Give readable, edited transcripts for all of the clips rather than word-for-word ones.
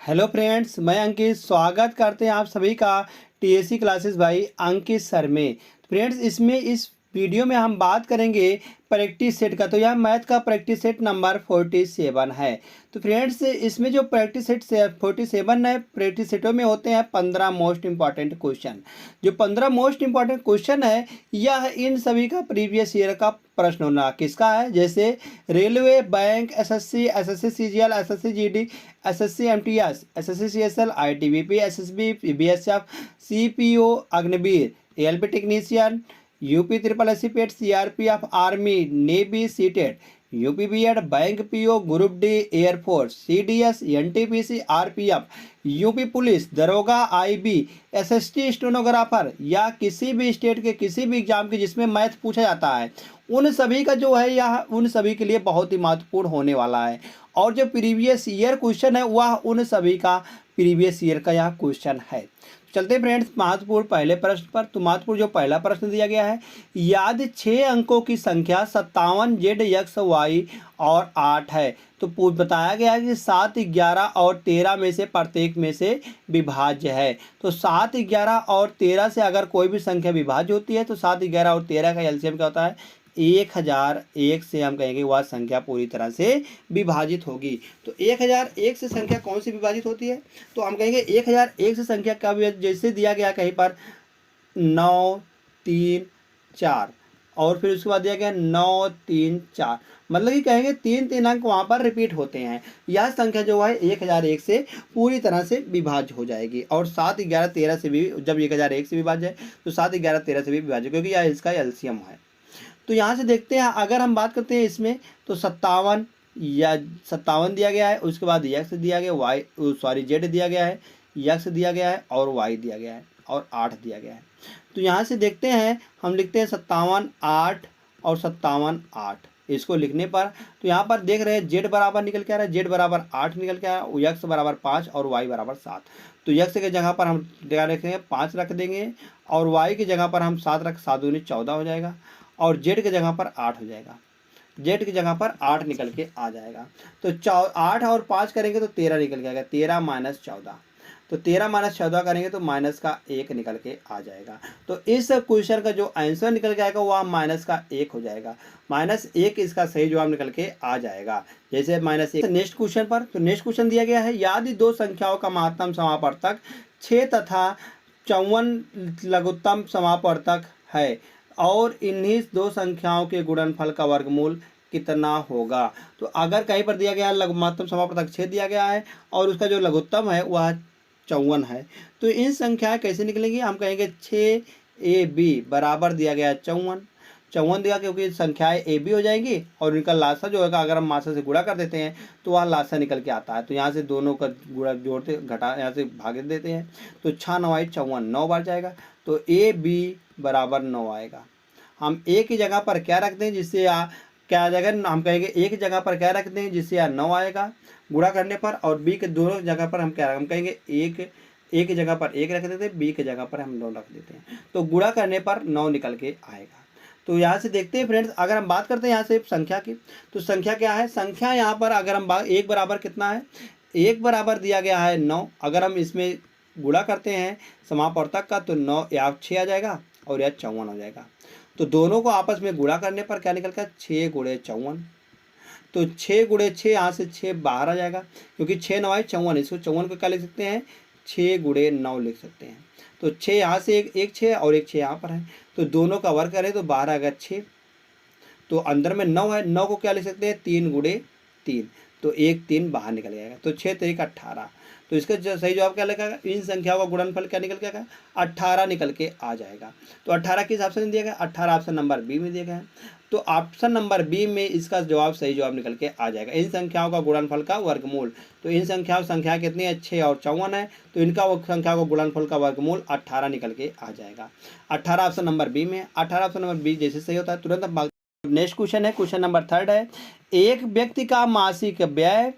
Hello friends, मैं अंकित स्वागत करते हैं आप सभी का टीएससी क्लासेस भाई अंकित सर में। फ्रेंड्स, इस वीडियो में हम बात करेंगे प्रैक्टिस सेट का। तो यह मैथ का प्रैक्टिस सेट नंबर 47 है। तो फ्रेंड्स, इसमें जो प्रैक्टिस सेट 47 है, प्रैक्टिस सेटों में होते हैं 15 मोस्ट इंपॉर्टेंट क्वेश्चन। जो 15 मोस्ट इंपॉर्टेंट क्वेश्चन है, यह इन सभी का प्रीवियस ईयर का प्रश्न होना किसका है, जैसे railway, bank, SSC, SSC CGL, SSC GD, SSC MTS, SSC CSL, ITBP, SSB, BSF, CPO, Agniveer, ALP technician, UP triple SC PET, CRPF, army, navy, CTET, UP BEd, bank PO, group D, air force, CDS, NTPC, RPF, UP police, दरोगा, IB, SST stenographer या किसी भी state के किसी भी exam के जिसमें math पूछा जाता है, उन सभी का जो है यह उन सभी के लिए बहुत ही महत्वपूर्ण होने वाला है। और जो प्रीवियस ईयर क्वेश्चन है वह उन सभी का प्रीवियस ईयर का यह क्वेश्चन है। चलते फ्रेंड्स महत्वपूर्ण पहले प्रश्न पर। तो महत्वपूर्ण जो पहला प्रश्न दिया गया है, याद 6 अंकों की संख्या 57 जेड एक्स वाई और 8 है। तो बताया गया है कि 7, 11 और 13 में से प्रत्येक में से विभाज्य है। तो 7, 11 और 13 से अगर कोई भी संख्या विभाज्य होती है तो 7, 11 और 13 का एलसीएम क्या होता है, 1001 से हम कहेंगे वह संख्या पूरी तरह से विभाजित होगी। तो 1001 से संख्या कौन सी विभाजित होती है, तो हम कहेंगे 1001 से संख्या का जैसे दिया गया कहीं पर 9, 3, 4 और फिर उसके बाद दिया गया 9, 3, 4, मतलब कि कहेंगे 3 अंक वहाँ पर रिपीट होते हैं। यह संख्या जो है 1001 से पूरी तरह से विभाज्य हो जाएगी। और 7, 11, 13 से भी, जब 1001 से विभाज्य है तो 7, 11, 13 से भी विभाज्य, क्योंकि यह इसका एलसीएम है। तो यहाँ से देखते हैं, अगर हम बात करते हैं इसमें तो 57 दिया गया है, उसके बाद एक्स दिया गया, जेड दिया गया है, एक्स दिया गया है और वाई दिया गया है और 8 दिया गया है। तो यहाँ से देखते हैं, हम लिखते हैं 57, 8 और 57, 8। इसको लिखने पर तो यहाँ पर देख रहे हैं जेड बराबर निकल के आ रहा है, जेड बराबर 8 निकल के आ रहा है, एक्स बराबर 5 और वाई बराबर 7। तो एक्स की जगह पर हम क्या रखेंगे, 5 रख देंगे और वाई की जगह पर हम 7 रख, 7 दूनी 14 हो जाएगा और जेड की जगह पर 8 हो जाएगा, जेड की जगह पर 8 निकल के आ जाएगा। तो 8 और 5 करेंगे तो 13 निकल के आएगा, 13 माइनस 14। तो 13 माइनस 14 करेंगे तो माइनस का 1 निकल के आ जाएगा। तो इस क्वेश्चन का जो आंसर निकल के आएगा वह माइनस का 1 हो जाएगा। -1 इसका सही जवाब निकल के आ जाएगा। जैसे -1। नेक्स्ट क्वेश्चन पर, तो नेक्स्ट क्वेश्चन दिया गया है, यदि दो संख्याओं का महत्तम समापवर्तक 6 तथा 54 लघुत्तम समापवर्तक है और इन्हीं दो संख्याओं के गुणनफल का वर्गमूल कितना होगा। तो अगर कहीं पर दिया गया महत्तम समापवर्तक 6 दिया गया है और उसका जो लघुत्तम है वह 54 है, तो इन संख्याएं कैसे निकलेंगी, हम कहेंगे 6AB बराबर दिया गया 54 दिया, क्योंकि संख्याएं ए बी हो जाएंगी और इनका लासा जो होगा अगर हम मासा से गुणा कर देते हैं तो वह लासा निकल के आता है। तो यहाँ से दोनों का गुणा जोड़ते घटा यहाँ से भाग देते हैं तो 6 9 54, 9 बार जाएगा तो ए बी बराबर 9 आएगा। हम ए की जगह पर क्या रख दें जिससे क्या आ जाएगा, हम कहेंगे ए की जगह पर क्या रख दें जिससे 9 आएगा गुणा करने पर, और बी के दोनों जगह पर हम क्या हम कहेंगे ए की जगह पर 1 रख देते हैं, बी की जगह पर हम 9 रख देते हैं, तो गुणा करने पर 9 निकल के आएगा। तो यहाँ से देखते हैं फ्रेंड्स, अगर हम बात करते हैं यहाँ से संख्या की, तो संख्या क्या है, संख्या यहाँ पर अगर हम 1 बराबर कितना है, 1 बराबर दिया गया है 9। अगर हम इसमें गुणा करते हैं समापवर्तक का तो 9 या 6 आ जाएगा और यह 54 हो जाएगा। तो दोनों को आपस में गुणा करने पर क्या निकल कर 6 गुणे 54। तो 6 गुणे 6, यहाँ से 6 बाहर आ जाएगा क्योंकि 6 9 54, इसको 54 को क्या लिख सकते हैं, 6 गुणे 9 लिख सकते हैं। तो 6 यहाँ से एक 6 और एक 6 यहाँ पर है, तो दोनों का वर्ग करें तो बाहर आ गया 6, तो अंदर में 9 है, 9 को क्या लिख सकते हैं 3 गुणे 3, तो 1 3 बाहर निकल जाएगा, तो 6 3 18। तो इसका सही जवाब क्या लिखेगा, इन संख्याओं का गुणनफल क्या निकल के आएगा, 18 निकल के आ जाएगा। तो 18 किस ऑप्शन में दिया गया, 18 ऑप्शन नंबर बी में दिया गया है। तो ऑप्शन नंबर बी में इसका जवाब सही जवाब निकल के आ जाएगा, इन संख्याओं का गुणनफल का वर्गमूल। तो इन संख्या कितनी है, 6 और 54 है, तो इनका संख्या का गुणनफल का वर्गमूल 18 निकल के आ जाएगा। 18 ऑप्शन नंबर बी में, 18 ऑप्शन नंबर बी जैसे सही होता है तुरंत हम। नेक्स्ट क्वेश्चन है, क्वेश्चन नंबर 3 है, एक व्यक्ति का मासिक व्यय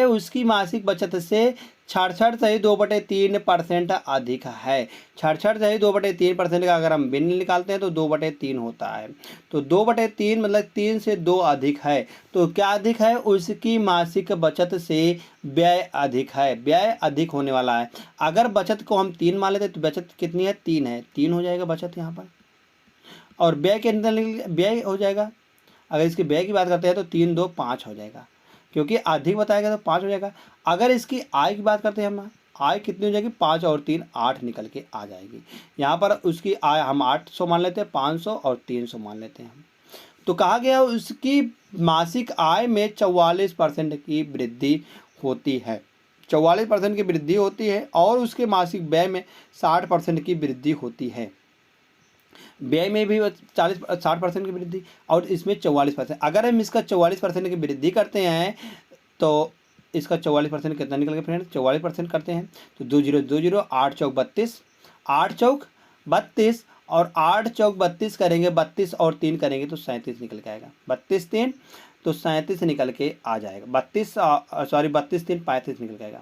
उसकी मासिक बचत से 66.2/3% अधिक है। 66.2/3% का अगर हम भिन्न निकालते हैं तो 2/3 होता है। तो 2/3 मतलब 3 से 2 अधिक है। तो क्या अधिक है? उसकी मासिक बचत से व्यय अधिक है, व्यय अधिक होने वाला है। अगर बचत को हम 3 मान लेते तो बचत कितनी है? 3 है, 3 हो जाएगा बचत यहाँ पर। और व्यय के अंदर व्यय हो जाएगा, अगर इसकी व्यय की बात करते हैं तो 3 2 5 हो जाएगा, क्योंकि अधिक बताएगा तो 5 हो जाएगा। अगर इसकी आय की बात करते हैं हम, आय कितनी हो जाएगी? 5 और 3 8 निकल के आ जाएगी। यहाँ पर उसकी आय हम 800 मान लेते हैं, 500 और 300 मान लेते हैं हम। तो कहा गया उसकी मासिक आय में 44% की वृद्धि होती है, 44% की वृद्धि होती है, और उसके मासिक व्यय में 60% की वृद्धि होती है। व्यय में भी 60% की वृद्धि और इसमें 44%। अगर हम इसका 44% की वृद्धि करते हैं तो इसका 44% कितना निकल गया फ्रेंड्स? 44% करते हैं तो 2 0 2 0, 8 चौक 32, 8 चौक 32 और 8 चौक 32 करेंगे, 32 और 3 करेंगे तो 37 निकल के आएगा। 32 3 तो 37 निकल के आ जाएगा। 32 3 35 निकल के आएगा।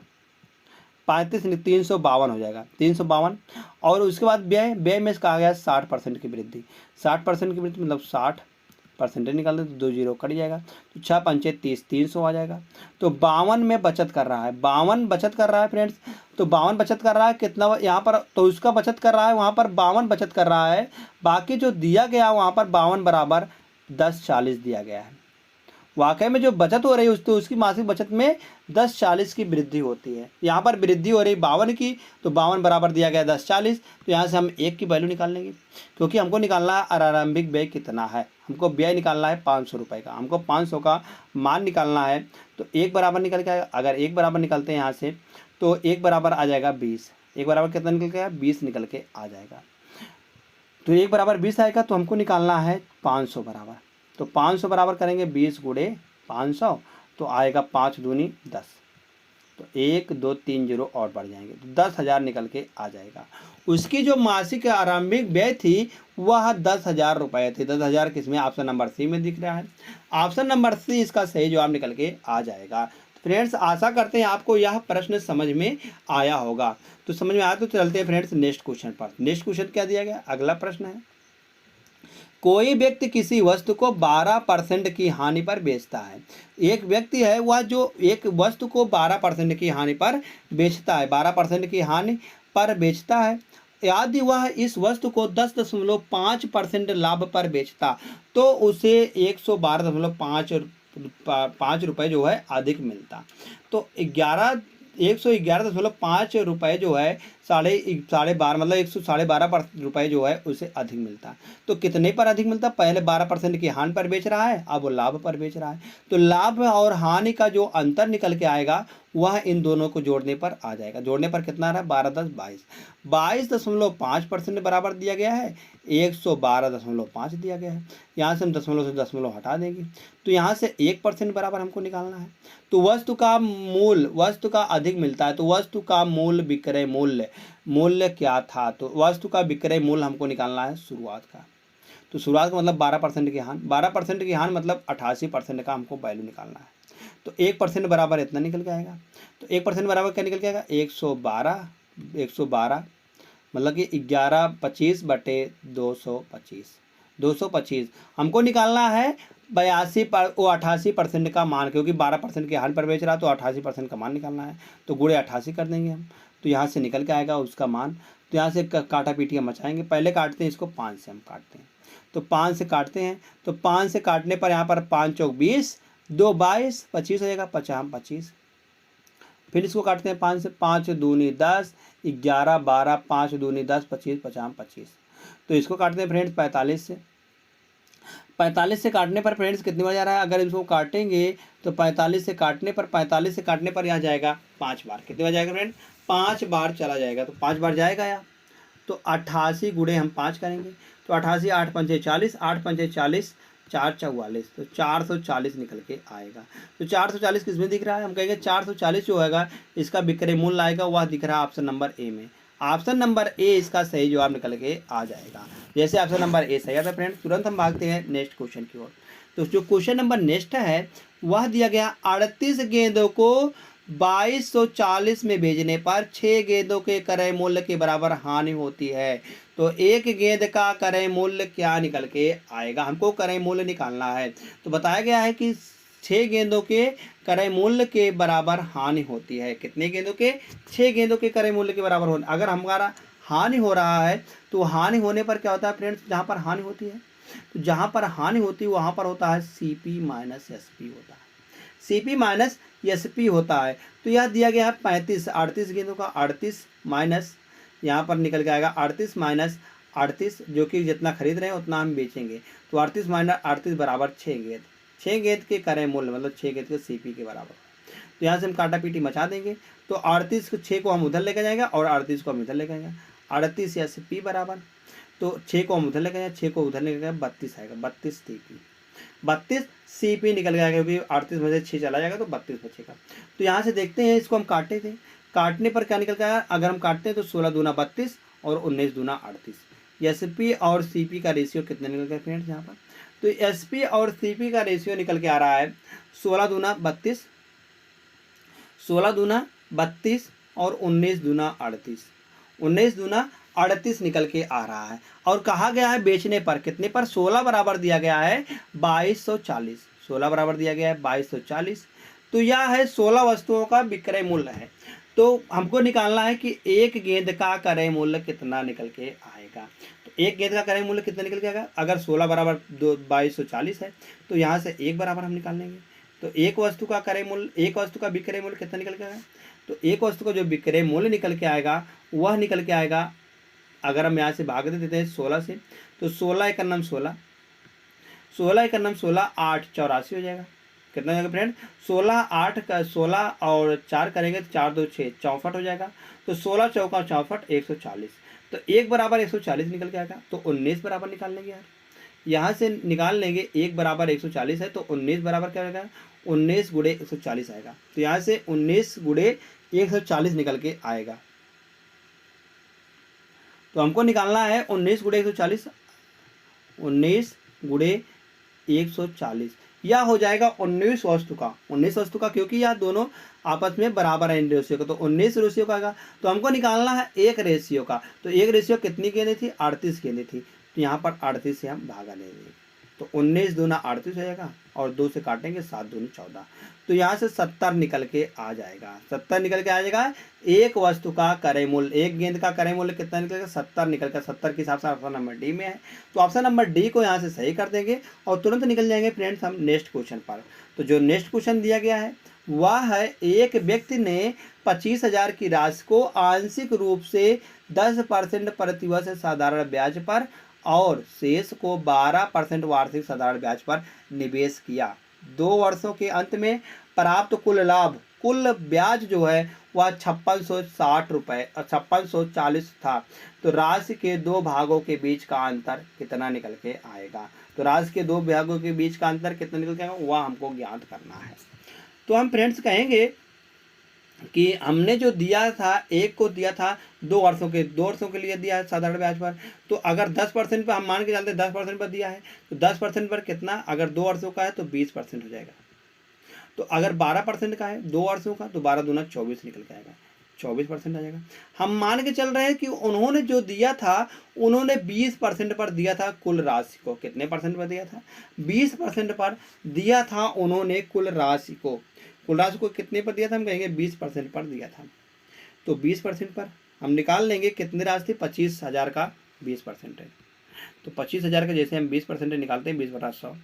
35 352 हो जाएगा, 352। और उसके बाद व्यय में कहा गया 60% की वृद्धि। 60% की वृद्धि मतलब 60% निकाल दे तो 2 0 कट जाएगा, तो 6 पंचे 30, 300 आ जाएगा। तो 52 में बचत कर रहा है, 52 बचत कर रहा है फ्रेंड्स। तो 52 बचत कर रहा है, कितना यहाँ पर? तो उसका बचत कर रहा है, वहाँ पर 52 बचत कर रहा है। बाकी जो दिया गया वहाँ पर 52 बराबर 10 40 दिया गया है। वाकई में जो बचत हो रही है तो उसकी मासिक बचत में 10 40 की वृद्धि होती है। यहाँ पर वृद्धि हो रही 52 की, तो 52 बराबर दिया गया 10 40। तो यहाँ से हम 1 की वैल्यू निकाल लेंगे, क्योंकि हमको निकालना है आरंभिक व्यय कितना है। हमको व्यय निकालना है 500 रुपये का, हमको 500 का मान निकालना है। तो 1 बराबर निकल के आएगा। अगर 1 बराबर निकलते हैं यहाँ से तो 1 बराबर आ जाएगा 20। 1 बराबर कितना निकल के आएगा? 20 निकल के आ जाएगा। तो 1 बराबर 20 आएगा, तो हमको निकालना है 500 बराबर। तो 500 बराबर करेंगे 20 गुणे 500, तो आएगा 5 दूनी 10। तो 1 2 3 0 और बढ़ जाएंगे तो 10,000 निकल के आ जाएगा। उसकी जो मासिक आरंभिक व्यय थी वह 10,000 रुपये थी। 10,000 किसमें? ऑप्शन नंबर सी में दिख रहा है। ऑप्शन नंबर सी इसका सही जवाब निकल के आ जाएगा। फ्रेंड्स आशा करते हैं आपको यह प्रश्न समझ में आया होगा। तो समझ में आया तो चलते हैं फ्रेंड्स नेक्स्ट क्वेश्चन पर। नेक्स्ट क्वेश्चन क्या दिया गया? अगला प्रश्न है, कोई व्यक्ति किसी वस्तु को 12% की हानि पर बेचता है। एक व्यक्ति है वह जो एक वस्तु को 12% की हानि पर बेचता है, 12% की हानि पर बेचता है। यदि वह इस वस्तु को 10.5% लाभ पर बेचता तो उसे 112.5 रुपये जो है अधिक मिलता। तो 111.5 रुपये जो है साढ़े 12 मतलब 112.5 रुपये जो है उसे अधिक मिलता। तो कितने पर अधिक मिलता? पहले 12% की हानि पर बेच रहा है, अब वो लाभ पर बेच रहा है। तो लाभ और हानि का जो अंतर निकल के आएगा वह इन दोनों को जोड़ने पर आ जाएगा। जोड़ने पर कितना आ रहा है? 12 10 22, 22.5% बराबर दिया गया है, 112.5 दिया गया है। यहाँ से हम दशमलव से दशमलव हटा देंगे, तो यहाँ से 1% बराबर हमको निकालना है। तो वस्तु का अधिक मिलता है, तो वस्तु का मूल विक्रय मूल्य क्या था? तो वस्तु का विक्रय मूल्य हमको निकालना है शुरुआत का। तो शुरुआत का मतलब 12% की हानि, 12% की हानि मतलब 88% का हमको वैल्यू निकालना है। तो 1% बराबर इतना निकल के आएगा। तो 1% बराबर क्या निकल के आएगा? 112 मतलब कि 1125 बटे 225 हमको निकालना है 88% का मान, क्योंकि 12% के हानि पर बेच रहा है तो 88% का मान निकालना है। तो गुणे 88 कर देंगे हम, तो यहाँ से निकल के आएगा उसका मान। तो यहाँ से काटा पीटियाँ मचाएंगे, पहले काटते हैं इसको 5 से, हम काटते हैं तो 5 से काटते हैं। तो 5 से काटने पर यहाँ पर 5 चौक 20, 2 22, 25 हो जाएगा, 50 25। फिर इसको काटते हैं 5 से, 5 दूनी 10, 11 12, 5 दूनी 10, 25 50 25। तो इसको काटते हैं फ्रेंड्स 45 से। 45 से काटने पर फ्रेंड्स कितनी बार जा रहा है? अगर इसको काटेंगे तो 45 से काटने पर यहाँ जाएगा 5 बार। कितनी बार जाएगा फ्रेंड? 5 बार चला जाएगा। तो 5 बार जाएगा यहाँ, तो 88 गुणे हम 5 करेंगे, तो 88 8 पंचे 40, 8 पंचे 40, 4 44, तो 440 निकल के आएगा। तो 440 किस में दिख रहा है? हम कहेंगे 440 जो होगा इसका विक्रय मूल्य आएगा वह दिख रहा है ऑप्शन नंबर ए में। ऑप्शन नंबर ए इसका सही जवाब निकल के आ जाएगा। जैसे ऑप्शन नंबर ए सही आता है फ्रेंड्स, तुरंत हम भागते हैं नेक्स्ट क्वेश्चन की ओर। तो जो क्वेश्चन नंबर नेक्स्ट है वह दिया गया 38 गेंदों को 2240 में भेजने पर 6 गेंदों के क्रय मूल्य के बराबर हानि होती है। तो एक गेंद का क्रय मूल्य क्या निकल के आएगा, हमको क्रय मूल्य निकालना है। तो बताया गया है कि 6 गेंदों के क्रय मूल्य के बराबर हानि होती है। कितने गेंदों के? 6 गेंदों के क्रय मूल्य के बराबर होने। अगर हमारा हानि हो रहा है तो हानि होने पर क्या होता है फ्रेंड्स, जहाँ पर हानि होती है तो जहाँ पर हानि होती है वहाँ पर होता है CP माइनस SP होता है, CP माइनस SP होता है। तो यह दिया गया है 35, 38 गेंदों का 38 माइनस, यहाँ पर निकल के आएगा 38 माइनस 38, जो कि जितना खरीद रहे हैं उतना हम बेचेंगे। तो 38 माइनस 38 बराबर 6 गेंद, 6 गेंद के क्रय मूल्य मतलब 6 गेंद के CP के बराबर। तो यहाँ से हम काटा पीटी मचा देंगे। तो 38 को 6 को हम उधर लेकर जाएंगे और 38 को हम इधर लेकर जाएंगे। 38 SP बराबर, तो 6 को हम उधर लेकर जाएंगे, 6 को उधर लेकर जाएंगे, 32 आएगा, 32 CP, 32 CP निकल गया क्योंकि 38 में से 6 चला जाएगा तो 32 बचेगा। तो यहाँ से देखते हैं, इसको हम काटे थे, काटने पर क्या निकल गया? अगर हम काटते हैं तो 16 दूना 32 और 19 दूना 38। SP और CP का रेशियो कितना निकल गया फ्रेंड्स यहाँ पर? तो SP और CP का रेशियो निकल के आ रहा है 16 दूना 32, 16 दूना 32 और 19 दूना 38, 19 दूना 38 निकल के आ रहा है। और कहा गया है बेचने पर कितने पर? 16 बराबर दिया गया है 2240, 16 बराबर दिया गया है 2240। तो यह है 16 वस्तुओं का विक्रय मूल्य है। तो हमको निकालना है कि एक गेंद का क्रय मूल्य कितना निकल के आएगा। तो एक गेंद का क्रय मूल्य कितना निकल के आएगा? अगर 16 बराबर 2240 है तो यहाँ से एक बराबर हम निकाल लेंगे। तो एक वस्तु का क्रय मूल्य, एक वस्तु का विक्रय मूल्य कितना निकल के आएगा? तो एक वस्तु का जो विक्रय मूल्य निकल के आएगा वह निकल के आएगा, अगर हम यहाँ से भाग देते हैं 16 से, तो 16 एक नम 16, 16 एक नम 16, 8 84 हो जाएगा। कितना हो जाएगा फ्रेंड? 16 8 का 16 और 4 करेंगे तो 4 2 6 64 हो जाएगा। तो 16 चौका 64, 140। तो एक बराबर 140 निकल के आएगा। तो 19 बराबर निकाल लेंगे यार, यहाँ से निकाल लेंगे। एक बराबर 140 है तो 19 बराबर क्या होगा? 19 गुणे 140 आएगा। तो यहाँ से 19 गुणे 140 निकल के आएगा। तो हमको निकालना है 19 गुणे 140, 19 गुणे 140, यह हो जाएगा 19 वस्तु का, 19 वस्तु का, क्योंकि यह दोनों आपस में बराबर है इन रेशियो का। तो 19 रेशियो का आएगा। तो हमको निकालना है एक रेशियो का। तो एक रेशियो कितनी गेंदें थी? 38 गेंदें थी। तो यहाँ पर 38 से हम भागा ले लेंगे। तो 19 दूना 38 हो जाएगा और 2 से काटेंगे 7 दूनी 14। तो यहाँ से 70 निकल के आ जाएगा, 70 निकल के आ जाएगा। एक वस्तु का क्रय मूल्य, एक गेंद का क्रय मूल्य कितना निकलेगा? 70 निकल कर, 70 के हिसाब से ऑप्शन नंबर डी में है। तो ऑप्शन नंबर डी को यहाँ से सही कर देंगे और तुरंत निकल जाएंगे फ्रेंड्स हम नेक्स्ट क्वेश्चन पर। तो जो नेक्स्ट क्वेश्चन दिया गया है वह है, एक व्यक्ति ने 25,000 की राशि को आंशिक रूप से 10% प्रतिवर्ष साधारण ब्याज पर और शेष को 12% वार्षिक साधारण ब्याज पर निवेश किया। 2 वर्षों के अंत में प्राप्त कुल लाभ, कुल ब्याज जो है वह 5660 रुपये 5640 था। तो राशि के 2 भागों के बीच का अंतर कितना निकल के आएगा? तो राशि के 2 भागों के बीच का अंतर कितना निकल के आएगा वह हमको ज्ञात करना है। तो हम फ्रेंड्स कहेंगे कि हमने जो दिया था, एक को दिया था 2 वर्षों के लिए दिया है साधारण ब्याज पर। तो अगर 10% पर हम मान के चलते 10% पर दिया है तो 10% पर कितना? अगर 2 वर्षों का है तो 20% हो जाएगा। तो अगर 12% का है 2 वर्षों का तो 12 दूना 24 निकल के आएगा, 24% आ जाएगा। हम मान के चल रहे हैं कि उन्होंने जो दिया था उन्होंने 20% पर दिया था कुल राशि को। कितने परसेंट पर दिया था? 20% पर दिया था उन्होंने कुल राशि को। कुल राशि को कितने पर दिया था? हम कहेंगे 20% पर दिया था। तो 20% पर हम निकाल लेंगे कितनी राशि थी? 25,000 का 20% है। तो 25,000 का जैसे हम 20% निकालते हैं 20/100,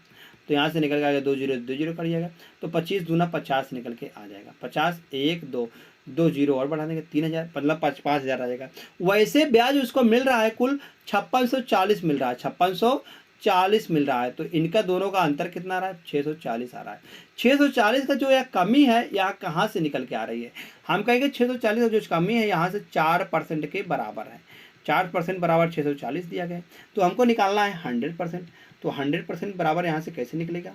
तो यहाँ से निकल के आएगा 2 जीरो कट जाएगा। तो 25 दूना 50 निकल के आ जाएगा। 50 1 2 2 जीरो और बढ़ा देंगे 3,000, मतलब 5,000 आ जाएगा। वैसे ब्याज उसको मिल रहा है कुल 5640 मिल रहा है, 5640 मिल रहा है। तो इनका दोनों का अंतर कितना आ रहा है? 640 आ रहा है। 640 का जो यह कमी है यह कहाँ से निकल के आ रही है? हम कहेंगे 640 का जो कमी है यहाँ से 4% के बराबर है। 4% बराबर 640 दिया गया। तो हमको निकालना है 100%। तो 100% बराबर यहाँ से कैसे निकलेगा?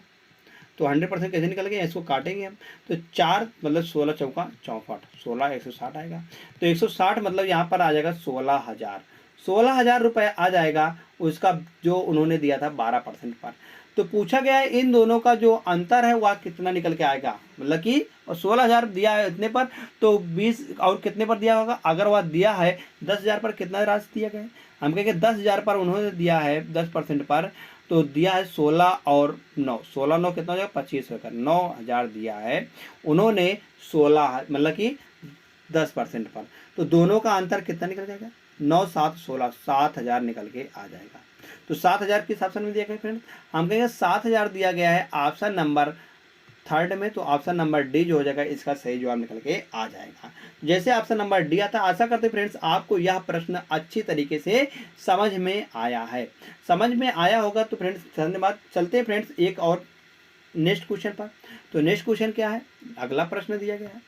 तो 100% कैसे निकल गया? इसको काटेंगे हम। तो 4 मतलब 16 चौका 64, 16 160 आएगा। तो 160 मतलब यहाँ पर आ जाएगा 16,000 रुपये आ जाएगा उसका, जो उन्होंने दिया था 12% पर। तो पूछा गया है इन दोनों का जो अंतर है वह कितना निकल के आएगा, मतलब कि 16,000 दिया है इतने पर, तो 20 और कितने पर दिया होगा, अगर वह दिया है 10,000 पर कितना राशि दिया गया है, हम कहेंगे 10,000 पर उन्होंने दिया है 10% पर, तो दिया है 16 और 9, 16 9 कितना हो जाएगा 25 होगा, 9,000 दिया है उन्होंने 16 मतलब कि 10% पर, तो दोनों का अंतर कितना निकल जाएगा, 9 7 16, 7,000 निकल के आ जाएगा। तो 7,000 किस ऑप्शन में दिया गया फ्रेंड्स, हम कहेंगे 7,000 दिया गया है ऑप्शन नंबर 3 में, तो ऑप्शन नंबर डी जो हो जाएगा इसका सही जवाब निकल के आ जाएगा। जैसे ऑप्शन नंबर डी आता, आशा करते फ्रेंड्स आपको यह प्रश्न अच्छी तरीके से समझ में आया है। समझ में आया होगा तो फ्रेंड्स धन्यवाद। चलते हैं फ्रेंड्स एक और नेक्स्ट क्वेश्चन पर। तो नेक्स्ट क्वेश्चन क्या है, अगला प्रश्न दिया गया है।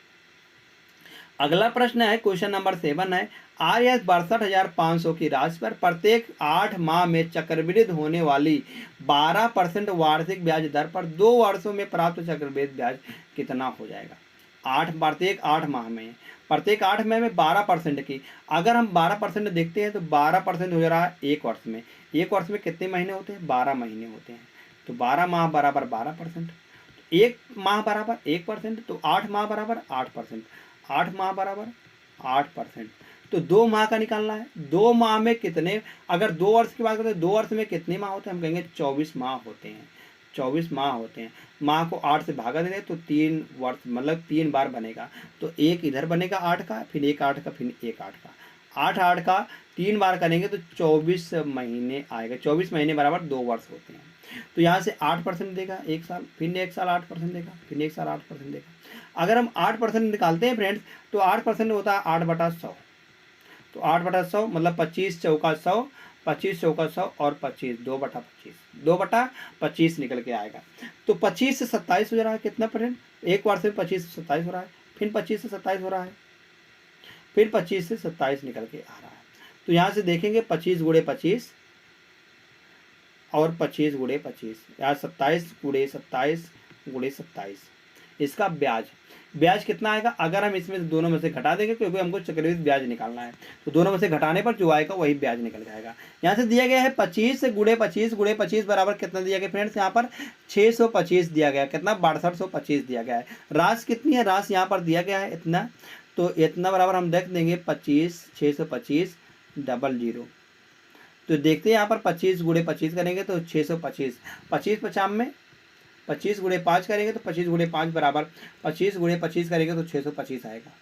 अगला प्रश्न है क्वेश्चन नंबर 7 है, RS 62,500 की राशि पर प्रत्येक 8 माह में चक्रवृद्धि होने वाली 12% वार्षिक ब्याज दर पर 2 वर्षों में प्राप्त चक्रवृद्धि ब्याज कितना हो जाएगा। प्रत्येक 8 माह में, प्रत्येक 8 माह में 12% की, अगर हम 12% देखते हैं तो 12% हो जा रहा है एक वर्ष में। एक वर्ष में कितने महीने होते हैं, 12 महीने होते हैं, तो 12 माह बराबर 12%, एक माह बराबर 1%, तो 8 माह बराबर 8%, 8 माह बराबर 8%, तो 2 माह का निकालना है। 2 माह में कितने, अगर 2 वर्ष की बात करें तो 2 वर्ष में कितने माह होते हैं, हम कहेंगे 24 माह होते हैं, 24 माह होते हैं। माह को 8 से भागा देंगे तो 3 वर्ष मतलब 3 बार बनेगा, तो एक इधर बनेगा 8 का, फिर एक 8 का, फिर एक 8 का, 8 का 3 बार करेंगे तो 24 महीने आएगा। 24 महीने बराबर 2 वर्ष होते हैं। तो यहाँ से 8% देगा एक साल, फिर एक साल 8% देगा, फिर एक साल 8% देगा। अगर हम 8% निकालते हैं फ्रेंड्स तो 8% होता है 8/100, तो 8/100 मतलब 25 चौका 100, 25 चौका 100 और 25 2/25, 2/25 निकल के आएगा। तो 25 से 27 हो जा रहा है कितना परसेंट, एक बार से 25 से 27 हो रहा है, फिर 25 से 27 हो रहा है, फिर 25 से 27 निकल के आ रहा है। तो यहाँ से देखेंगे 25 गुणे 25 और 25 गुणे 25, यहाँ 27 गुणे 27 गुणे 27, इसका ब्याज कितना आएगा, अगर हम इसमें दोनों में से घटा देंगे क्योंकि हमको चक्रवृद्धि ब्याज निकालना है, तो दोनों में से घटाने पर जो आएगा वही ब्याज निकल जाएगा। यहाँ से दिया गया है 25 गुणे 25 गुणे 25 बराबर कितना दिया गया फ्रेंड्स, यहाँ पर 625 दिया गया, कितना 6225 दिया गया है। राशि कितनी है, राशि यहाँ पर दिया गया है इतना, तो इतना बराबर हम देख देंगे 25 625 00, तो देखते हैं यहाँ पर 25 गुणे 25 करेंगे तो 625, 25 50 में 25 गुणे 5 करेंगे तो 25 गुणे 5 बराबर 25 गुणे 25 करेंगे तो 625 आएगा।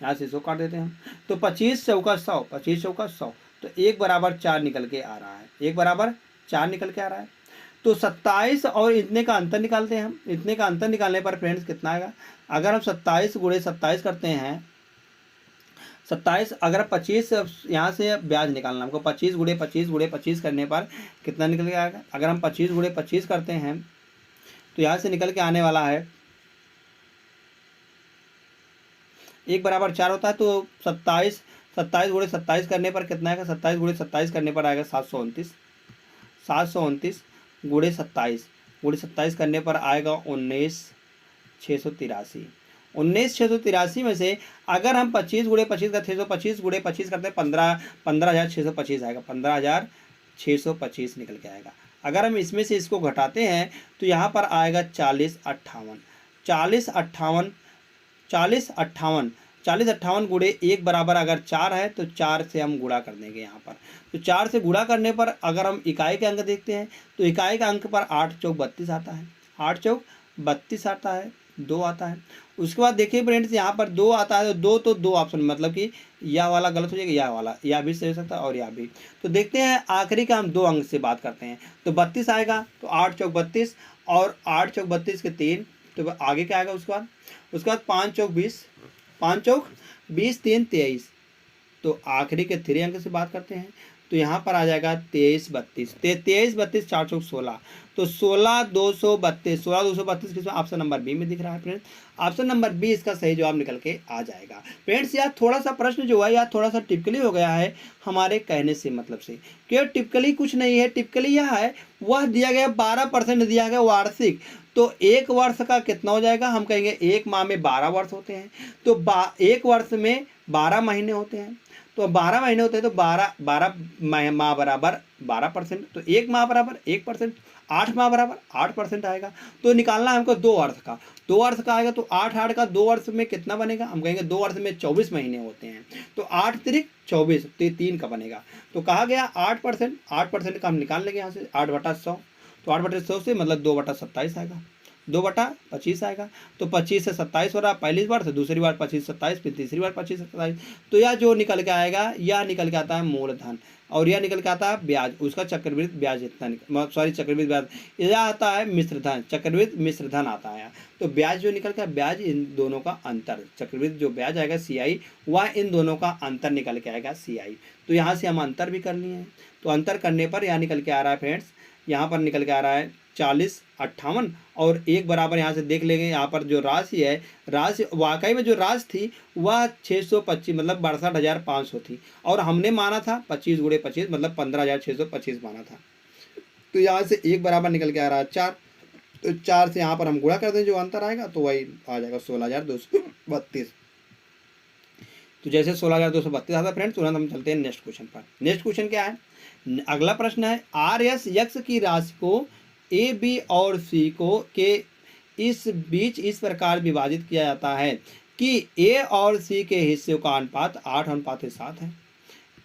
यहाँ से 100 काट देते हैं हम, तो 25 चौका 100, 25 चौका 100, तो 1 बराबर 4 निकल के आ रहा है, 1 बराबर 4 निकल के आ रहा है। तो 27 और इतने का अंतर निकालते हैं हम, इतने का अंतर निकालने पर फ्रेंड्स कितना आएगा, अगर हम 27 गुणे 27 करते हैं, 27 अगर 25 यहाँ से ब्याज निकालना हमको, 25 गुणे 25 गुणे 25 करने पर कितना निकल के आएगा, अगर हम 25 गुणे 25 करते हैं तो यहाँ से निकल के आने वाला है 1 बराबर 4 होता है, तो 27 गुणे 27 करने पर कितना आएगा, 27 गुणे 27 करने पर आएगा 729, 729 गुणे 27 करने पर आएगा 19,683, 19,683 में से अगर हम 25 गुणे 25 का 625 गुणे 25 करते हैं 15,625 आएगा, 15,625 निकल के आएगा। अगर हम इसमें से इसको घटाते हैं तो यहाँ पर आएगा 4058 गुणे 1 बराबर अगर 4 है तो 4 से हम गुणा कर देंगे यहाँ पर, तो 4 से गुणा करने पर अगर हम इकाई के अंक देखते हैं तो इकाई के अंक पर 8 चौक 32 आता है, 8 चौक 32 आता है, 2 आता है। उसके बाद देखिए फ्रेंड्स यहाँ पर 2 आता है, तो 2 ऑप्शन मतलब कि यह वाला गलत हो जाएगा, यह वाला, यह भी सही हो सकता है और यह भी। तो देखते हैं आखिरी का हम 2 अंक से बात करते हैं, तो 32 आएगा, तो 8 चौक 32 और 8 चौक 32 के 3, तो आगे क्या आएगा उसके बाद 5 चौक 20, 5 चौक 20 3 23, तो आखिरी के 3 अंक से बात करते हैं तो यहाँ पर आ जाएगा 23 32, 23 32 4 चौक 16, तो 16,232 किसमें, ऑप्शन नंबर बी में दिख रहा है फ्रेंड्स, ऑप्शन नंबर बी इसका सही जवाब निकल के आ जाएगा। फ्रेंड्स यार थोड़ा सा प्रश्न जो है यार थोड़ा सा टिपिकली हो गया है हमारे कहने से मतलब से, क्यों टिपिकली कुछ नहीं है, टिपिकली यह है वह दिया गया 12% दिया गया वार्षिक, तो 1 वर्ष का कितना हो जाएगा, हम कहेंगे 1 माह में 12 वर्ष होते हैं, तो 1 वर्ष में 12 महीने होते हैं, तो 12 महीने होते हैं तो 12 माह बराबर 12%, तो 1 माह बराबर 1%, 8 माह बराबर 8% आएगा। तो निकालना है हमको 2 अर्थ का, 2 अर्थ का आएगा तो 8 का 2 अर्थ में कितना बनेगा, हम कहेंगे 2 अर्थ में 24 महीने होते हैं, तो 8 तिरिक 24, तो 3 का बनेगा। तो कहा गया 8%, 8% का हम निकाल लेंगे यहाँ से 8/100, तो 8/100 से मतलब 2/27 आएगा, 2/25 आएगा। तो 25 से 27 हो रहा, पहली बार से दूसरी बार 25 27, फिर तीसरी बार 25 27, तो यह जो निकल के आएगा, यह निकल के आता है मूलधन, और यह निकल के आता है ब्याज, उसका चक्रवृद्धि ब्याज इतना, सॉरी चक्रवृद्धि ब्याज, यह आता है मिश्र धन, चक्रवृद्धि मिश्र धन आता है। तो ब्याज जो निकल के, ब्याज इन दोनों का अंतर, चक्रवृद्धि जो ब्याज आएगा CI, वह इन दोनों का अंतर निकल के आएगा CI। तो यहाँ से हम अंतर भी कर लिए हैं, तो अंतर करने पर यह निकल के आ रहा है फ्रेंड्स, यहाँ पर निकल के आ रहा है 40 58, और 1 बराबर यहाँ से देख लेंगे, यहाँ पर जो राशि है, राशि वाकई में जो राशि थी वह 625 मतलब 62,500 थी, और हमने माना था 25 × 25 मतलब 15,625 माना था। तो यहाँ से 1 बराबर निकल के आ रहा है 4, तो 4 से यहाँ पर हम गुणा कर दें, जो अंतर आएगा तो वही आ जाएगा 16,232। तो जैसे 16,232 आता है फ्रेंड्स, तुरंत हम चलते हैं नेक्स्ट क्वेश्चन पर। नेक्स्ट क्वेश्चन क्या है, अगला प्रश्न है, RS यक्ष की राशि को A, B और C को के इस बीच इस प्रकार विभाजित किया जाता है कि A और C के हिस्से का अनुपात 8:7 है।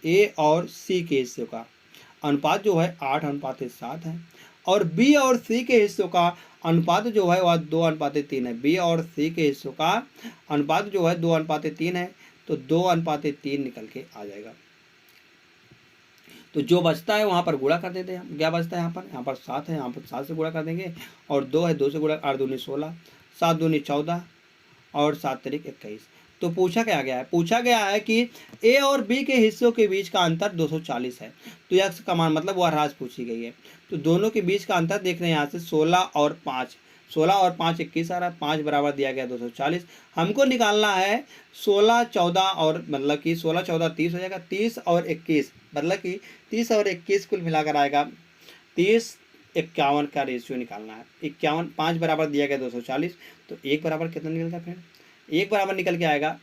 A और C के हिस्से का अनुपात जो है 8:7 है, और B और C के हिस्सों का अनुपात जो है वह 2:3 है। B और C के हिस्सों का अनुपात जो है 2:3 है, तो 2:3 निकल के आ जाएगा। तो जो बचता है वहाँ पर गुणा कर देते हैं हम, क्या बचता है यहाँ पर 7 है, यहाँ पर 7 से गुणा कर देंगे, और 2 है, 2 से गुणा, 8 दूनी 16, 7 दूनी 14, और 7 तिरिक 21। तो पूछा क्या गया है, पूछा गया है कि A और B के हिस्सों के बीच का अंतर 240 है। तो यक्ष का मान मतलब वह राशि पूछी गई है, तो दोनों के बीच का अंतर देख रहे हैं यहाँ से 16 और 5, 16 और 5 21 आ रहा है, 5 बराबर दिया गया 240। हमको निकालना है 16 14 और मतलब कि 16 14 30 हो जाएगा, 30 और 21 मतलब कि 30 और 21 कुल मिलाकर आएगा 30 51 का रेशियो निकालना है। 51, 5 बराबर दिया गया 240, तो 1 बराबर कितना निकलता है फ्रेंड, 1 बराबर निकल के आएगा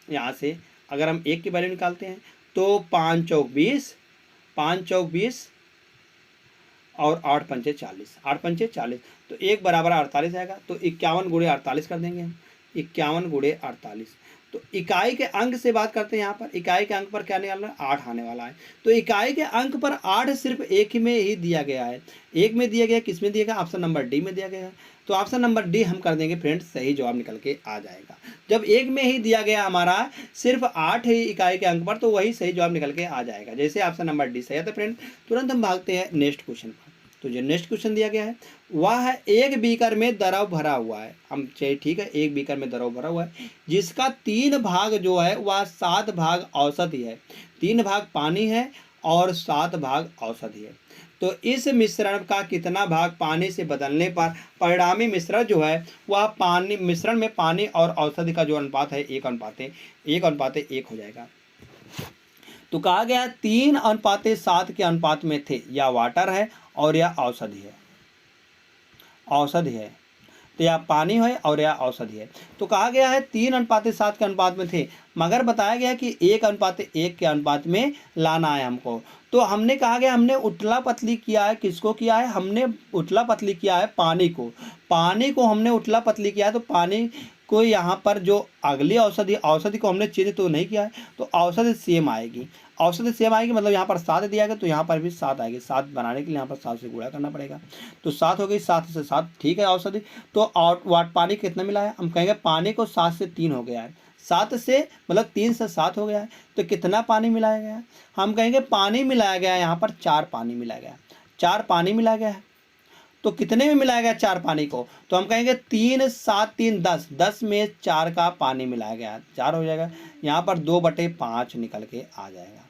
यहाँ से, अगर हम 1 की वैल्यू निकालते हैं तो 5 चौक 20, 5 चौक 20 और 8 पंचे 40, 8 पंचे 40, तो 1 बराबर 48 आएगा। तो 51 × 48 कर देंगे हम, 51 × 48। तो इकाई के अंक से बात करते हैं, यहाँ पर इकाई के अंक पर क्या निकालना है, 8 आने वाला है। तो इकाई के अंक पर 8 सिर्फ एक में ही दिया गया है, एक में दिया गया, किस में दिया गया, ऑप्शन नंबर डी में दिया गया है। तो ऑप्शन नंबर डी हम कर देंगे फ्रेंड्स, सही जवाब निकल के आ जाएगा। जब एक में ही दिया गया हमारा सिर्फ 8 ही इकाई के अंक पर, तो वही सही जवाब निकल के आ जाएगा, जैसे ऑप्शन नंबर डी सही है। तो फ्रेंड तुरंत हम भागते हैं नेक्स्ट क्वेश्चन पर। तो जो नेक्स्ट क्वेश्चन दिया गया है वह है, एक बीकर में द्रव भरा हुआ है, हम चाहिए ठीक है, एक बीकर में द्रव भरा हुआ है जिसका 3 भाग जो है वह 7 भाग औषधि है, 3 भाग पानी है और 7 भाग औषधि है। तो इस मिश्रण का कितना भाग पानी से बदलने पर परिणामी मिश्रण जो है वह पानी, मिश्रण में पानी और औषधि का जो अनुपात है 1:1 हो जाएगा। तो कहा गया 3:7 के अनुपात में थे, या वाटर है और या औषधि है, औषधि है, तो या पानी है और या औषधि है। तो कहा गया है 3:7 के अनुपात में थे, मगर बताया गया कि 1:1 के अनुपात में लाना है हमको। तो हमने कहा गया, हमने उतला पतली किया है, किसको किया है, हमने उतला पतली किया है पानी को, पानी को हमने उतला पतली किया है। तो पानी को यहाँ पर जो अगली औषधि को हमने चेंज तो नहीं किया है, तो औषधि सेम आएगी, औषधि सेम आएगी, मतलब यहाँ पर 7 दिया गया तो यहाँ पर भी 7 आएगी। 7 बनाने के लिए यहाँ पर 7 से गुणा करना पड़ेगा, तो 7 हो गई, 7 से 7 ठीक है औषधि। तो वाट पानी कितना मिला है, हम कहेंगे पानी को 7 से 3 हो गया है, 7 से मतलब 3 से 7 हो गया है। तो कितना पानी मिलाया गया है, हम कहेंगे पानी मिलाया गया है यहाँ पर 4 पानी मिलाया गया, 4 पानी मिलाया गया है। तो कितने में मिलाया गया 4 पानी को, तो हम कहेंगे 3 7 3 10, 10 में 4 का पानी मिलाया गया, 4 हो जाएगा। यहाँ पर 2/5 निकल के आ जाएगा।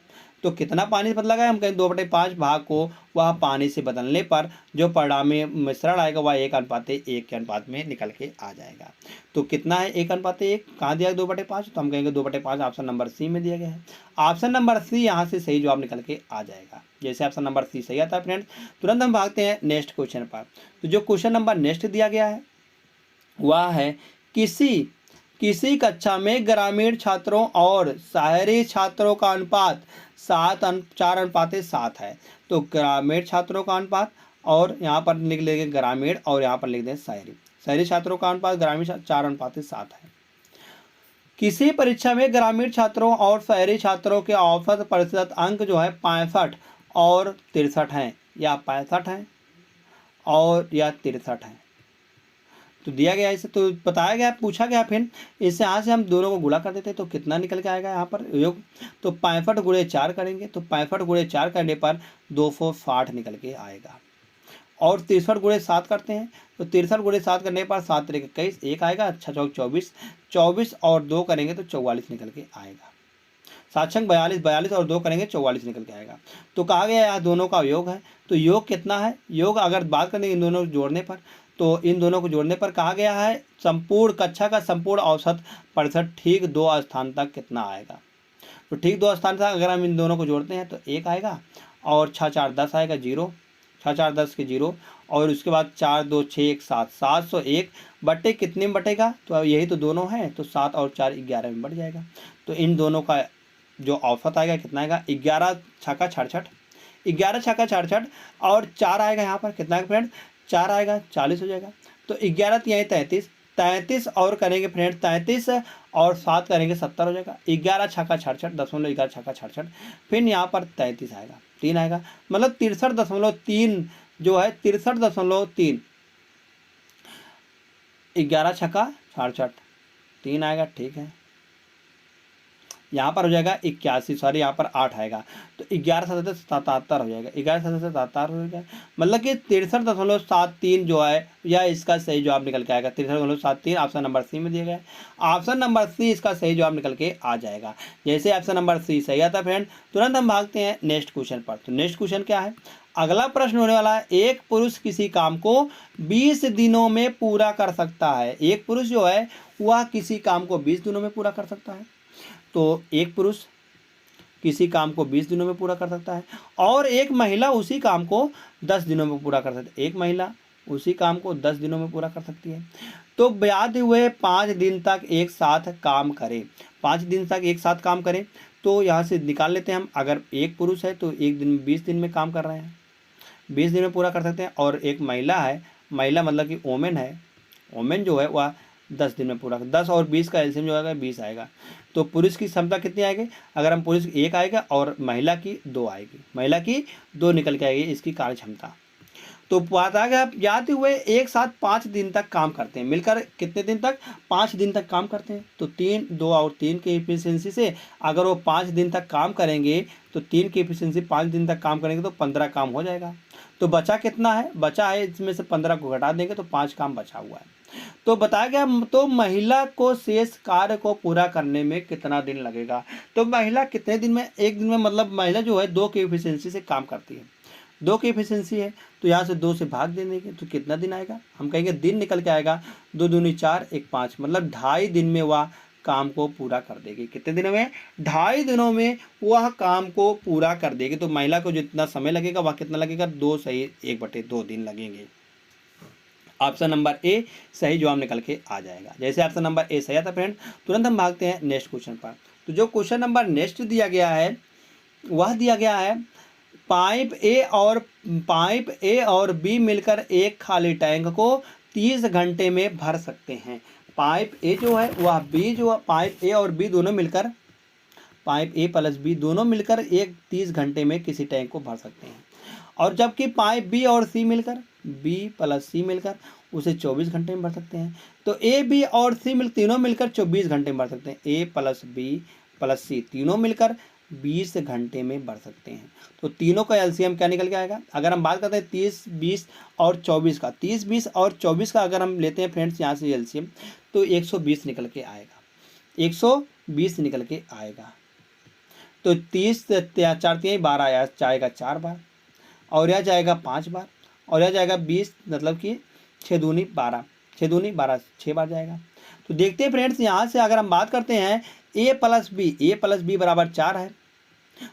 तो कितना पानी बदला गया, हम कहें 2/5 भाग को वह पानी से बदलने पर जो परिणामी मिश्रण आएगा वह 1:1 के अनुपात में निकल के आ जाएगा। तो कितना है 1:1, कहाँ दिया 2/5, तो हम कहेंगे 2/5 ऑप्शन नंबर सी में दिया गया है। ऑप्शन नंबर सी यहाँ से सही जवाब निकल के आ जाएगा, जैसे ऑप्शन नंबर सी सही आता है फ्रेंड्स। तुरंत हम भागते हैं नेक्स्ट क्वेश्चन पर। तो जो क्वेश्चन नंबर नेक्स्ट दिया गया है वह है, किसी कक्षा में ग्रामीण छात्रों और शहरी छात्रों का अनुपात 4:7 है। तो ग्रामीण छात्रों का अनुपात, और यहाँ पर लिख लेंगे ग्रामीण और यहाँ पर लिख दें शहरी। शहरी छात्रों का अनुपात ग्रामीण 4:7 है। किसी परीक्षा में ग्रामीण छात्रों और शहरी छात्रों के औसत प्रतिशत अंक जो है 65 और 63 हैं, या 65 हैं और या 63 हैं। तो दिया गया इसे, तो बताया गया, पूछा गया फिर इससे यहाँ से हम दोनों को गुणा कर देते हैं तो कितना निकल के आएगा यहाँ पर योग। तो 65 × 4 करेंगे तो 65 × 4 करने पर 260 निकल के आएगा। और 63 × 7 करते हैं तो 63 × 7 करने पर 7 × 21 1 आएगा, अच्छा चौक 24, 24 और 2 करेंगे तो 44 निकल के आएगा। 7 छंग 42, 42 और 2 करेंगे 44 निकल के आएगा। तो कहा गया यहाँ दोनों का योग है, तो योग कितना है, योग अगर बात करें इन दोनों को जोड़ने पर, तो इन दोनों को जोड़ने पर कहा गया है संपूर्ण कक्षा का संपूर्ण औसत प्रतिशत ठीक 2 स्थान तक कितना आएगा। तो ठीक 2 स्थान तक अगर हम इन दोनों को जोड़ते हैं तो 1 आएगा, और 6 4 10 आएगा 0, 6 4 10 के 0, और उसके बाद 4 2 6 1 7, 701 बटे कितने में बटेगा, तो यही तो दोनों हैं, तो 7 और 4 11 में बढ़ जाएगा। तो इन दोनों का जो औसत आएगा कितना आएगा, 11 छक्का 66, 11 छक्का 66 और 4 आएगा यहाँ पर कितना फ्रेंड, 4 आएगा 40 हो जाएगा। तो 11 तिहाई 33, 33 और करेंगे फ्रेंड 33 और 7 करेंगे 70 हो जाएगा। 11 छक्का 66, 11 छक्का 66, फिर यहाँ पर 33 आएगा, 3 आएगा, मतलब 63.3 जो है 63.3, 11 छक्का 66, 3 आएगा, ठीक है। यहाँ पर हो जाएगा 81, सॉरी यहाँ पर 8 आएगा, तो 11 7 77 हो जाएगा, 11 7 77 हो जाएगा, मतलब कि 63.73 जो है यह इसका सही जवाब निकल के आएगा। 63.73 ऑप्शन नंबर सी में दिया गया है। ऑप्शन नंबर सी इसका सही जवाब निकल के आ जाएगा। जैसे ऑप्शन नंबर सी सही आता फ्रेंड, तुरंत हम भागते हैं नेक्स्ट क्वेश्चन पर। तो नेक्स्ट क्वेश्चन क्या है, अगला प्रश्न होने वाला है, एक पुरुष किसी काम को 20 दिनों में पूरा कर सकता है। एक पुरुष जो है वह किसी काम को 20 दिनों में पूरा कर सकता है। तो एक पुरुष किसी काम को 20 दिनों में पूरा कर सकता है, और एक महिला उसी काम को 10 दिनों में पूरा कर सकती है। एक महिला उसी काम को 10 दिनों में पूरा कर सकती है। तो ब्याज हुए 5 दिन तक एक साथ काम करें, 5 दिन तक एक साथ काम करें। तो यहाँ से निकाल लेते हैं हम, अगर एक पुरुष है तो एक दिन 20 दिन में काम कर रहे हैं, 20 दिन में पूरा कर सकते हैं। और एक महिला है, महिला मतलब कि वोमेन है, वोमेन जो है वह 10 दिन में पूरा, 10 और 20 का एलसीएम जो आएगा 20 आएगा। तो पुरुष की क्षमता कितनी आएगी, अगर हम पुरुष 1 आएगा और महिला की 2 आएगी, महिला की 2 निकल के आएगी इसकी कार्य क्षमता। तो बात आ गया, जाते हुए एक साथ 5 दिन तक काम करते हैं, मिलकर कितने दिन तक, 5 दिन तक काम करते हैं। तो 3 2 और 3 की एफिशिएंसी से अगर वो 5 दिन तक काम करेंगे, तो 3 की एफिशिएंसी 5 दिन तक काम करेंगे तो 15 काम हो जाएगा। तो बचा कितना है, बचा है इसमें से 15 को घटा देंगे तो 5 काम बचा हुआ है। तो बताया गया, तो महिला को शेष कार्य को पूरा करने में कितना दिन लगेगा। तो महिला कितने दिन में, एक दिन में, मतलब महिला जो है 2 की एफिशिएंसी से काम करती है, 2 की एफिशिएंसी है, तो यहाँ से 2 से भाग दे देंगे तो कितना दिन आएगा, हम कहेंगे दिन निकल के आएगा, 2 दूनी 4 1 5, मतलब 2.5 दिन में वह काम को पूरा कर देगी। कितने दिनों में, 2.5 दिनों में वह काम को पूरा कर देगी। तो महिला को जितना समय लगेगा वह कितना लगेगा, 2 सही 1/2 दिन लगेंगे। ऑप्शन नंबर ए सही जवाब निकल के आ जाएगा। जैसे ऑप्शन नंबर ए सही आता फ्रेंड, तुरंत हम भागते हैं नेक्स्ट क्वेश्चन पर। तो जो क्वेश्चन नंबर नेक्स्ट दिया गया है वह दिया गया है, पाइप ए और बी मिलकर एक खाली टैंक को 30 घंटे में भर सकते हैं। पाइप ए जो है वह बी जो, पाइप ए और बी दोनों मिलकर, पाइप ए प्लस बी दोनों मिलकर एक 30 घंटे में किसी टैंक को भर सकते हैं। और जबकि पाइप बी और सी मिलकर, बी प्लस सी मिलकर उसे 24 घंटे में भर सकते हैं। तो ए बी और सी तीनों मिलकर 24 घंटे में भर सकते हैं। ए प्लस बी प्लस सी तीनों मिलकर 20 घंटे में भर सकते हैं। तो तीनों का एलसीएम क्या निकल के आएगा, अगर हम बात करते हैं 30 20 और 24 का, 30 20 और 24 का अगर हम लेते हैं फ्रेंड्स यहाँ से एलसीएम, तो 120 निकल के आएगा, 120 निकल के आएगा। तो 30 4 3 12 आया जाएगा 4 बार, और यह जाएगा 5 बार, और यह जाएगा 20, मतलब कि 6 दूनी 12, 6 दूनी 12, 6 बार जाएगा। तो देखते हैं फ्रेंड्स, यहाँ से अगर हम बात करते हैं ए प्लस बी बराबर 4 है,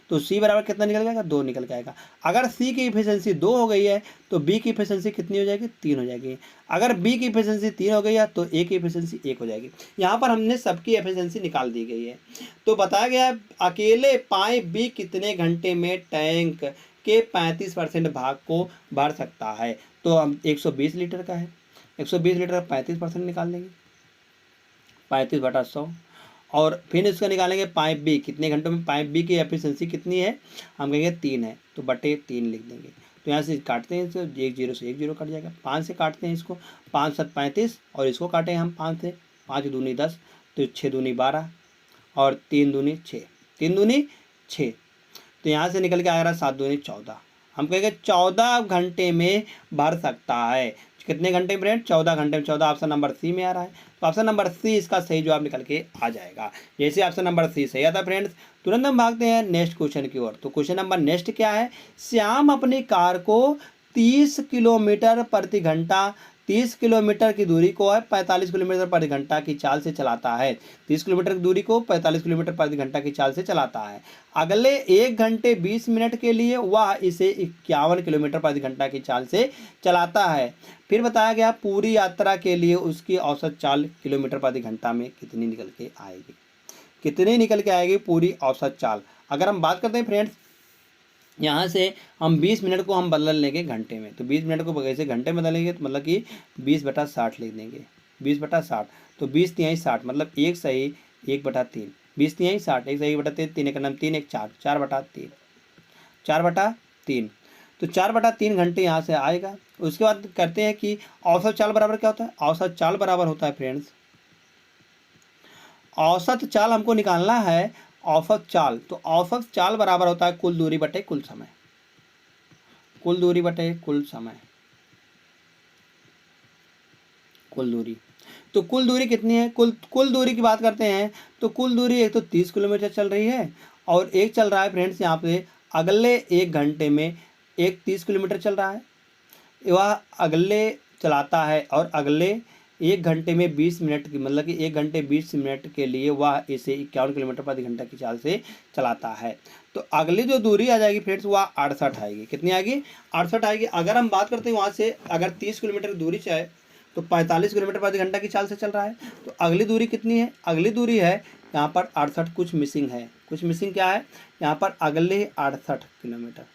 तो सी बराबर कितना निकल जाएगा, 2 निकल के आएगा। अगर सी की इफिशिएंसी 2 हो गई है तो बी की इफिशिएंसी कितनी हो जाएगी, 3 हो जाएगी। अगर बी की इफिशिएंसी 3 हो गई है तो ए की इफिशिएंसी 1 हो जाएगी। यहाँ पर हमने सबकी एफिशिएंसी निकाल दी गई है। तो बताया गया है अकेले पाइप बी कितने घंटे में टैंक के 35% भाग को भर सकता है। तो हम 120 लीटर का है, 120 लीटर का 35% निकाल देंगे, 35/100। और फिर इसका निकालेंगे पाइप बी कितने घंटों में, पाइप बी की एफिशिएंसी कितनी है, हम कहेंगे 3 है, तो बटे 3 लिख देंगे। तो यहाँ से काटते हैं इसको, एक जीरो से एक जीरो कट जाएगा, 5 से काटते हैं इसको, 5 7 35, और इसको काटें हम 5 से, 5 दूनी 10, तो 6 दूनी 12 और 3 दूनी 6, 3 दूनी 6, तो यहाँ से निकल के आ रहा 7 दूनी 14। हम कहेंगे 14 घंटे में भर सकता है। कितने घंटे में फ्रेंड, 14 घंटे में। 14 ऑप्शन नंबर सी में आ रहा है, तो ऑप्शन नंबर सी इसका सही जवाब निकल के आ जाएगा। जैसे ऑप्शन नंबर सी सही आता फ्रेंड्स, तुरंत हम भागते हैं नेक्स्ट क्वेश्चन की ओर। तो क्वेश्चन नंबर नेक्स्ट क्या है, श्याम अपनी कार को 30 किलोमीटर प्रति घंटा 30 किलोमीटर की दूरी को है 45 किलोमीटर प्रति घंटा की चाल से चलाता है। 30 किलोमीटर की दूरी को 45 किलोमीटर प्रति घंटा की चाल से चलाता है। अगले 1 घंटे 20 मिनट के लिए वह इसे 51 किलोमीटर प्रति घंटा की चाल से चलाता है। फिर बताया गया पूरी यात्रा के लिए उसकी औसत चाल किलोमीटर प्रति घंटा में कितनी निकल के आएगी, कितनी निकल के आएगी पूरी औसत चाल। अगर हम बात करते हैं फ्रेंड्स, यहाँ से हम 20 मिनट को हम बदल लेंगे घंटे में, तो 20 मिनट को कैसे घंटे में बदलेंगे, तो मतलब कि 20/60 लिख देंगे, 20/60, तो 20 तिहाई 60, मतलब 1 सही 1/3, 20 तिहाई 60, 1 सही 1/3, 3 एक नाम 3 1 4, 4/3, 4/3, तो 4/3 घंटे यहाँ से आएगा। उसके बाद करते हैं कि औसत चाल बराबर क्या होता है, औसत चाल बराबर होता है फ्रेंड्स, औसत चाल हमको निकालना है, औसत चाल, तो औसत चाल बराबर होता है कुल दूरी बटे कुल समय, कुल दूरी बटे कुल समय, कुल दूरी। तो कुल दूरी कितनी है, कुल दूरी की बात करते हैं तो कुल दूरी एक तो 30 किलोमीटर चल रही है, और एक चल रहा है फ्रेंड्स यहाँ पे अगले 1 घंटे में एक 30 किलोमीटर चल रहा है, वह अगले चलाता है, और अगले 1 घंटे में 20 मिनट की, मतलब कि 1 घंटे 20 मिनट के लिए वह इसे 51 किलोमीटर प्रति घंटा की चाल से चलाता है। तो अगली जो दूरी आ जाएगी फ्रेंड्स वह 68 आएगी, कितनी आएगी, 68 आएगी। अगर हम बात करते हैं वहाँ से अगर 30 किलोमीटर की दूरी चाहे तो 45 किलोमीटर प्रति घंटा की चाल से चल रहा है, तो अगली दूरी कितनी है, अगली दूरी है यहाँ पर 68, कुछ मिसिंग है, कुछ मिसिंग क्या है यहाँ पर, अगले 68 किलोमीटर,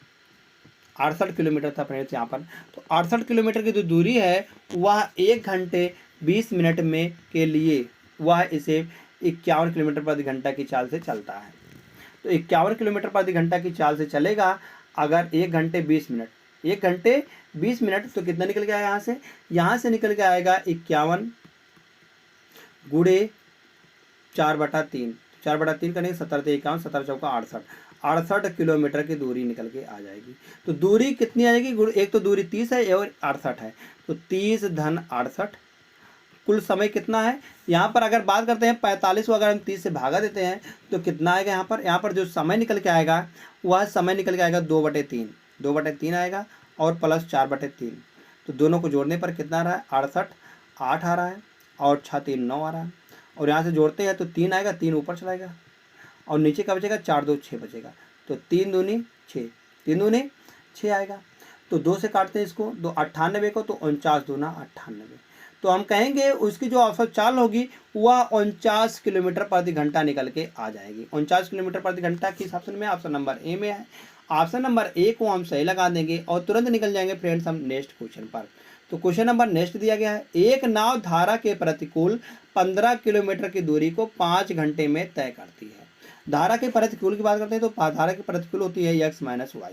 68 किलोमीटर था फ्रेंड्स यहाँ पर। तो 68 किलोमीटर की जो दूरी है वह 1 घंटे 20 मिनट में के लिए वह इसे 51 किलोमीटर प्रति घंटा की चाल से चलता है। तो 51 किलोमीटर प्रति घंटा की चाल से चलेगा अगर 1 घंटे 20 मिनट, 1 घंटे 20 मिनट, तो कितना निकल के आएगा यहाँ से निकल के आएगा 51 गुणे 4/3, 4/3 करेंगे 17 × 51, 17 × 4 = 68 किलोमीटर की दूरी निकल के आ जाएगी। तो दूरी कितनी आएगी, एक तो दूरी 30 है और 68 है, तो 30 धन 68, कुल समय कितना है यहाँ पर अगर बात करते हैं 45 को अगर हम 30 से भागा देते हैं तो कितना आएगा यहाँ पर जो समय निकल के आएगा वह समय निकल के आएगा 2/3, 2/3 आएगा और प्लस 4/3, तो दोनों को जोड़ने पर कितना आ रहा है 68, 8 आ रहा है और 6 3 9 आ रहा है, और यहाँ से जोड़ते हैं तो 3 आएगा, 3 ऊपर चलाएगा और नीचे का बचेगा 4 2 6 बचेगा, तो 3 दूनी 6, 3 दूनी 6 आएगा। तो 2 से काटते हैं इसको, 2 98 को, तो 49 दूना 98, तो हम कहेंगे उसकी जो औसत चाल होगी वह 49 किलोमीटर प्रति घंटा निकल के आ जाएगी। 49 किलोमीटर प्रति घंटा किस ऑप्शन में, ऑप्शन नंबर ए में है। ऑप्शन नंबर ए को हम सही लगा देंगे और तुरंत निकल जाएंगे फ्रेंड्स हम नेक्स्ट क्वेश्चन पर। तो क्वेश्चन नंबर नेक्स्ट दिया गया है, एक नाव धारा के प्रतिकूल 15 किलोमीटर की दूरी को 5 घंटे में तय करती है। धारा के प्रतिकूल की बात करते हैं तो धारा के प्रतिकूल होती है x - y,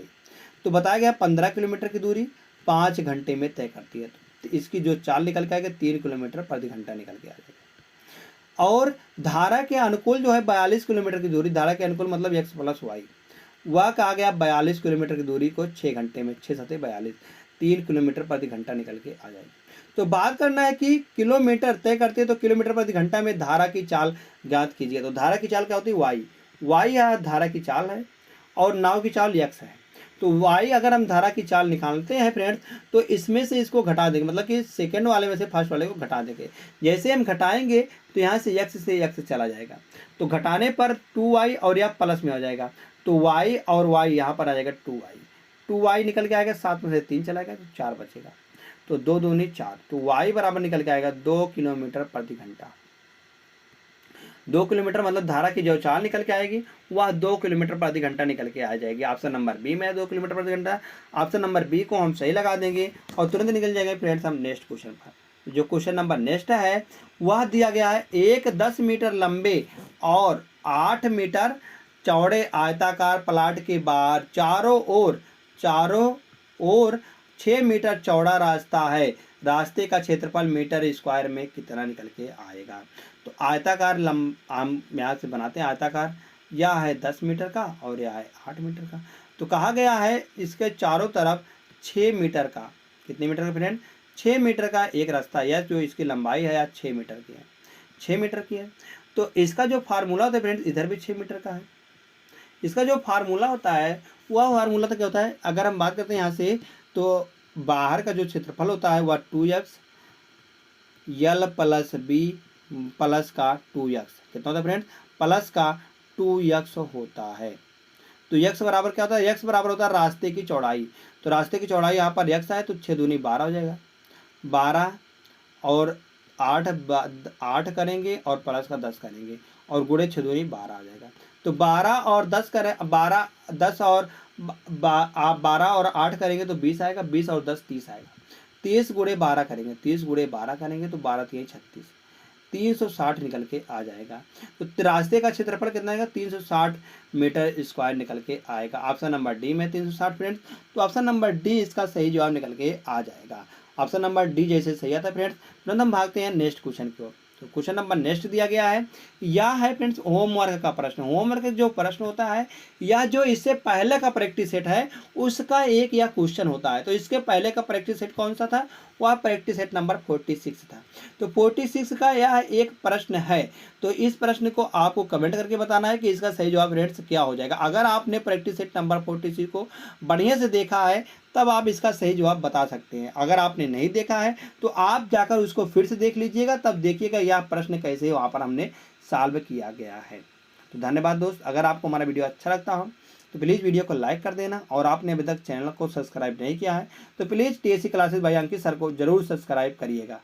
तो बताया गया 15 किलोमीटर की दूरी 5 घंटे में तय करती है, तो इसकी जो चाल निकल के आएगा 3 किलोमीटर प्रति घंटा निकल के आ जाएगा। और धारा के अनुकूल जो है 42 किलोमीटर की दूरी, धारा के अनुकूल मतलब x + y, वह कहा गया 42 किलोमीटर की दूरी को 6 घंटे में, 6 7 42, 3 किलोमीटर प्रति घंटा निकल के आ जाएगी। तो बात करना है कि किलोमीटर तय करते हैं तो किलोमीटर प्रति घंटा में धारा की चाल ज्ञात कीजिए। तो धारा की चाल क्या होती है, y है धारा की चाल है और नाव की चाल x है। तो y अगर हम धारा की चाल निकालते हैं फ्रेंड्स तो इसमें से इसको घटा देंगे, मतलब कि सेकंड वाले में से फर्स्ट वाले को घटा देंगे। जैसे हम घटाएंगे तो यहाँ से x चला जाएगा, तो घटाने पर 2y और यह प्लस में हो जाएगा, तो y और y यहाँ पर आ जाएगा 2y, 2y निकल के आएगा, 7 में से 3 चला गया तो 4 बचेगा, तो 2 दूनी 4, तो y बराबर निकल के आएगा 2 किलोमीटर प्रति घंटा। 2 किलोमीटर मतलब धारा की जो चाल निकल के आएगी वह 2 किलोमीटर प्रति घंटा निकल के आ जाएगी। ऑप्शन नंबर बी में 2 किलोमीटर प्रति घंटा। ऑप्शन नंबर बी को हम सही लगा देंगे और तुरंत निकल जाएंगे फ्रेंड्स हम नेक्स्ट क्वेश्चन पर। जो क्वेश्चन नंबर नेक्स्ट है वह दिया गया है, एक 10 मीटर लंबे और 8 मीटर चौड़े आयताकार प्लाट के बाहर चारों ओर 6 मीटर चौड़ा रास्ता है, रास्ते का क्षेत्रफल मीटर स्क्वायर में कितना निकल के आएगा। तो आयताकार हम यहाँ से बनाते हैं आयताकार, यह है 10 मीटर का और यह है 8 मीटर का। तो कहा गया है इसके चारों तरफ 6 मीटर का, कितने मीटर का फ्रेंड, 6 मीटर का एक रास्ता, यह जो इसकी लंबाई है 6 मीटर की है, 6 मीटर की है। तो इसका जो फार्मूला होता है फ्रेंड्स, इधर भी 6 मीटर का है। इसका जो फार्मूला होता है वह फार्मूला तो क्या होता है, अगर हम बात करते हैं यहाँ से, तो बाहर का जो क्षेत्रफल होता है वह 2x यल प्लस बी प्लस का 2x, कितना होता है फ्रेंड्स, प्लस का 2x होता है। तो x बराबर क्या होता है, x बराबर होता है रास्ते की चौड़ाई। तो रास्ते की चौड़ाई यहाँ पर x है तो 6 दूनी 12 हो जाएगा, 12 और 8 करेंगे और प्लस का 10 करेंगे और गुणे 6 दूनी 12 आ जाएगा। तो 12 और 10 करें, 12 10 और आप 12 और 8 करेंगे तो 20 आएगा, 20 और 10 30 आएगा, 30 गुणे 12 करेंगे, 30 गुणे 12 करेंगे तो 12 3 36, 360 निकल के आ जाएगा। तो रास्ते का क्षेत्रफल कितना आएगा, 360 मीटर स्क्वायर निकल के आएगा। ऑप्शन नंबर डी में 360 फ्रेंड्स। तो ऑप्शन नंबर डी इसका सही जवाब निकल के आ जाएगा। ऑप्शन नंबर डी जैसे सही आता है फ्रेंड्स। तुरंत हम भागते हैं नेक्स्ट क्वेश्चन की ओर। तो क्वेश्चन नंबर नेक्स्ट दिया गया है, यह है फ्रेंड्स होमवर्क का प्रश्न। होमवर्क जो प्रश्न होता है या जो इससे पहले का प्रैक्टिस सेट है उसका एक या क्वेश्चन होता है। तो इसके पहले का प्रैक्टिस सेट कौन सा था, वह प्रैक्टिस सेट नंबर 46 था। तो 46 का यह एक प्रश्न है। तो इस प्रश्न को आपको कमेंट करके बताना है कि इसका सही जवाब फ्रेंड्स क्या हो जाएगा। अगर आपने प्रैक्टिस सेट नंबर 46 को बढ़िया से देखा है तब आप इसका सही जवाब बता सकते हैं। अगर आपने नहीं देखा है तो आप जाकर उसको फिर से देख लीजिएगा, तब देखिएगा यह प्रश्न कैसे वहाँ पर हमने सॉल्व किया गया है। तो धन्यवाद दोस्त। अगर आपको हमारा वीडियो अच्छा लगता हो तो प्लीज़ वीडियो को लाइक कर देना और आपने अभी तक चैनल को सब्सक्राइब नहीं किया है तो please TSC classes bye Ankit sir को जरूर सब्सक्राइब करिएगा।